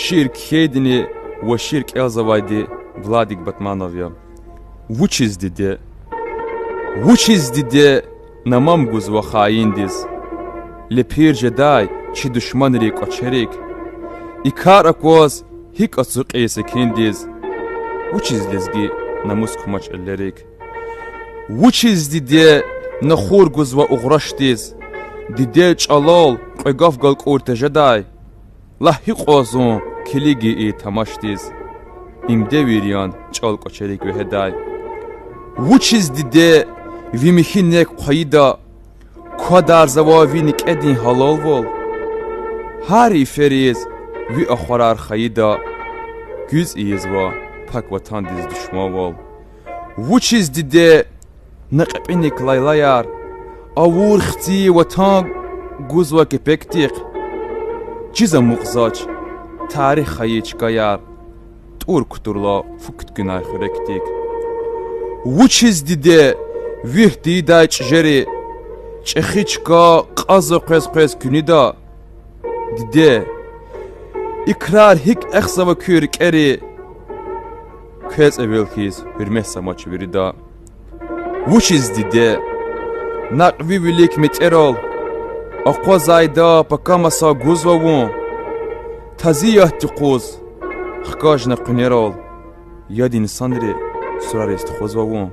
Ширк Хейдини ва Ширк Элзавайди Владик Батмановя. Вучиз диде намам гуз ва хаиндиз. Лепир жедай чи душман рик очерик. Икар акваз хик ацук эсе киндиз. Вучиз лезги намус кумач эллерик. Вучиз диде нахур гуз ва уграштиз. Диде чалал қойгаф галк урте жедай. Лахи қозун килиги и тамаштиз. Имде вириан чал кочерик вехедай. Вучиз диде вимихинек қойда. Квадар зававиник эдин халал вол. Хари фериз ви ахварар хайда. Güz iyizva pak vatan diz düşma vol. Vuçiz dide naqbinik laylayar. Avur xti vatan guzva kepektik. Ciza muqzaç tarih hayiç gayar. Turk turla fukt günay xurektik. Vuçiz dide vihdi daç jeri. Çexiçka qazı qes günida. Dide İkrar hik eksava kürk eri. Kez evelkiz hürmet samaç virida. Vuçiz dide Nakvi vilik mit erol. Akwa zayda pakamasa guzvavun. Taziyah tiquz Xkaj naqnerol. Yad insanri surar ist khuzvavun.